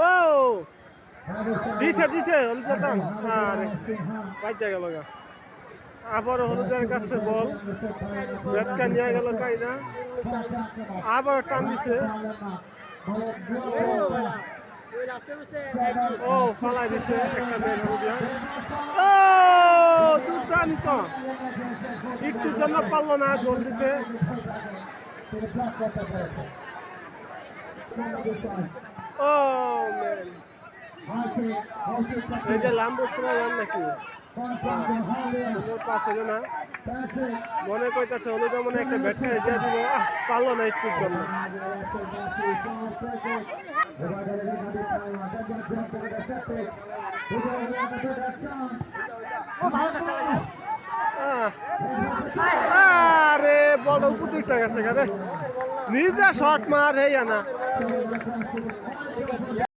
ও দিছে দিছে হলুদ আরে বাইচা গেল গা আবার হলুদের কাছে বল ব্যাটকা নিয়ে গেল কাইনা আবার টান দিছে ও ফালাই দিছে একটা মেন হলুদিয়া ও দুর্দান্ত একটু জন্য পারলো না গোল দিতে ও ম্যান এই যে লাম্বো সময় নাকি সুন্দর পাস হলো না মনে কইতাছে হলুদের মনে একটা ব্যাটটা দিয়ে দিব পারলো না একটুর জন্য আরে বড় উপর দুইটা গেছে রে নিজে শট মার হে না